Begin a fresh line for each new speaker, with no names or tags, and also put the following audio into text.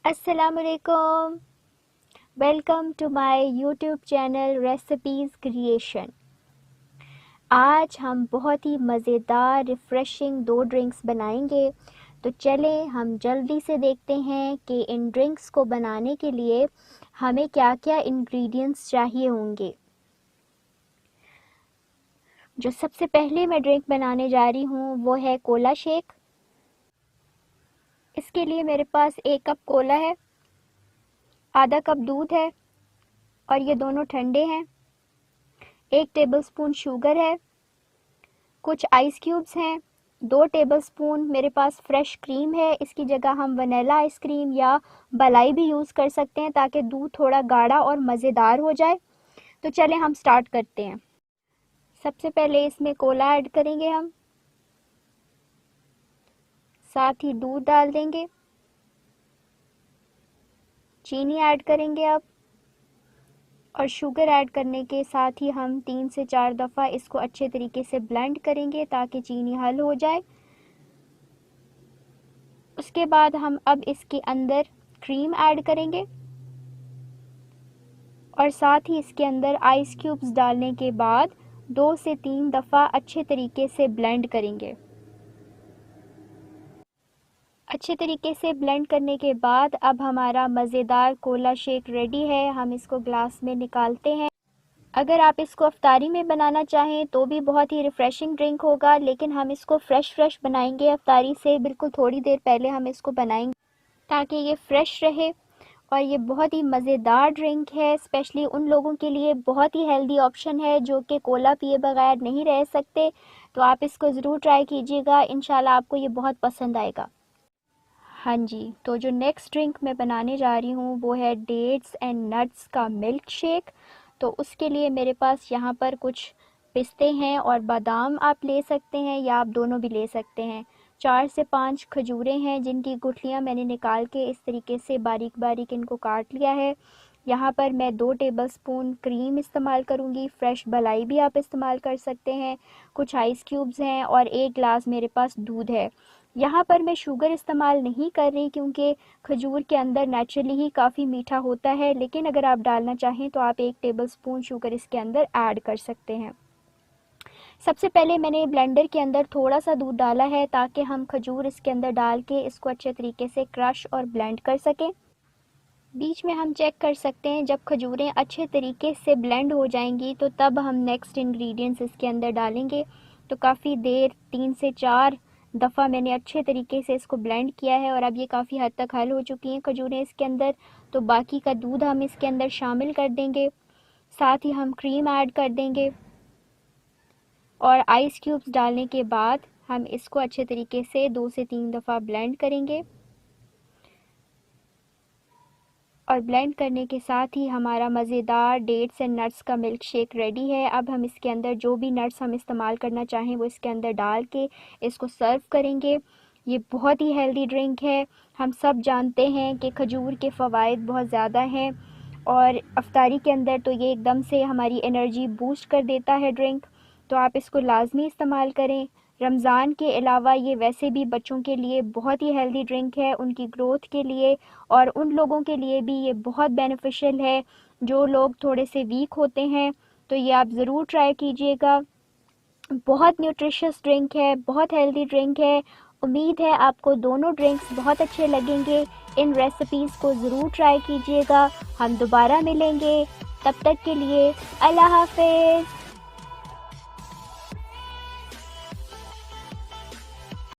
अस्सलामुअलैकुम। Welcome to my YouTube channel recipes creation. आज हम बहुत ही मज़ेदार रिफ़्रेशिंग 2 ड्रिंक्स बनाएंगे। तो चलें हम जल्दी से देखते हैं कि इन ड्रिंक्स को बनाने के लिए हमें क्या-क्या इंग्रेडिएंट्स चाहिए होंगे। जो सबसे पहले मैं ड्रिंक बनाने जा रही हूँ वो है कोला शेक। इसके लिए मेरे पास 1 कप कोला है, आधा कप दूध है और ये दोनों ठंडे हैं। 1 टेबलस्पून शुगर है, कुछ आइस क्यूब्स हैं, 2 टेबलस्पून मेरे पास फ्रेश क्रीम है। इसकी जगह हम वनीला आइसक्रीम या मलाई भी यूज़ कर सकते हैं ताकि दूध थोड़ा गाढ़ा और मज़ेदार हो जाए। तो चलें हम स्टार्ट करते हैं। सबसे पहले इसमें कोला ऐड करेंगे हम, साथ ही दूध डाल देंगे, चीनी ऐड करेंगे अब, और शुगर ऐड करने के साथ ही हम 3 से 4 दफ़ा इसको अच्छे तरीके से ब्लेंड करेंगे ताकि चीनी हल हो जाए। उसके बाद हम अब इसके अंदर क्रीम ऐड करेंगे और साथ ही इसके अंदर आइस क्यूब्स डालने के बाद 2 से 3 दफ़ा अच्छे तरीके से ब्लेंड करेंगे। अच्छे तरीके से ब्लेंड करने के बाद अब हमारा मज़ेदार कोला शेक रेडी है। हम इसको ग्लास में निकालते हैं। अगर आप इसको अफ्तारी में बनाना चाहें तो भी बहुत ही रिफ़्रेशिंग ड्रिंक होगा, लेकिन हम इसको फ्रेश बनाएंगे। अफ्तारी से बिल्कुल थोड़ी देर पहले हम इसको बनाएंगे ताकि ये फ़्रेश रहे। और ये बहुत ही मज़ेदार ड्रिंक है, स्पेशली उन लोगों के लिए बहुत ही हेल्दी ऑप्शन है जो कि कोला पिए बगैर नहीं रह सकते। तो आप इसको ज़रूर ट्राई कीजिएगा, इंशाल्लाह आपको ये बहुत पसंद आएगा। हाँ जी, तो जो नेक्स्ट ड्रिंक मैं बनाने जा रही हूँ वो है डेट्स एंड नट्स का मिल्क शेक। तो उसके लिए मेरे पास यहाँ पर कुछ पिस्ते हैं और बादाम आप ले सकते हैं या आप दोनों भी ले सकते हैं। 4 से 5 खजूरें हैं जिनकी गुठलियाँ मैंने निकाल के इस तरीके से बारीक बारीक इनको काट लिया है। यहाँ पर मैं 2 टेबलस्पून क्रीम इस्तेमाल करूँगी, फ्रेश मलाई भी आप इस्तेमाल कर सकते हैं। कुछ आइस क्यूब्स हैं और 1 गिलास मेरे पास दूध है। यहाँ पर मैं शुगर इस्तेमाल नहीं कर रही क्योंकि खजूर के अंदर नेचुरली ही काफ़ी मीठा होता है, लेकिन अगर आप डालना चाहें तो आप 1 टेबलस्पून शुगर इसके अंदर ऐड कर सकते हैं। सबसे पहले मैंने ब्लेंडर के अंदर थोड़ा सा दूध डाला है ताकि हम खजूर इसके अंदर डाल के इसको अच्छे तरीके से क्रश और ब्लेंड कर सकें। बीच में हम चेक कर सकते हैं, जब खजूरें अच्छे तरीके से ब्लेंड हो जाएंगी तो तब हम नेक्स्ट इंग्रेडिएंट्स इसके अंदर डालेंगे। तो काफ़ी देर 3 से 4 दफ़ा मैंने अच्छे तरीके से इसको ब्लेंड किया है और अब ये काफ़ी हद तक हल हो चुकी हैं खजूरें इसके अंदर। तो बाकी का दूध हम इसके अंदर शामिल कर देंगे, साथ ही हम क्रीम ऐड कर देंगे और आइस क्यूब्स डालने के बाद हम इसको अच्छे तरीके से 2 से 3 दफ़ा ब्लेंड करेंगे। और ब्लेंड करने के साथ ही हमारा मज़ेदार डेट्स एंड नट्स का मिल्क शेक रेडी है। अब हम इसके अंदर जो भी नट्स हम इस्तेमाल करना चाहें वो इसके अंदर डाल के इसको सर्व करेंगे। ये बहुत ही हेल्दी ड्रिंक है। हम सब जानते हैं कि खजूर के फ़वाइद बहुत ज़्यादा हैं और अफ्तारी के अंदर तो ये एकदम से हमारी एनर्जी बूस्ट कर देता है ड्रिंक। तो आप इसको लाजमी इस्तेमाल करें। रमज़ान के अलावा ये वैसे भी बच्चों के लिए बहुत ही हेल्दी ड्रिंक है, उनकी ग्रोथ के लिए, और उन लोगों के लिए भी ये बहुत बेनिफिशियल है जो लोग थोड़े से वीक होते हैं। तो ये आप ज़रूर ट्राई कीजिएगा। बहुत न्यूट्रिशियस ड्रिंक है, बहुत हेल्दी ड्रिंक है। उम्मीद है आपको दोनों ड्रिंक्स बहुत अच्छे लगेंगे। इन रेसिपीज़ को ज़रूर ट्राई कीजिएगा। हम दोबारा मिलेंगे, तब तक के लिए अल्लाह हाफ़िज़।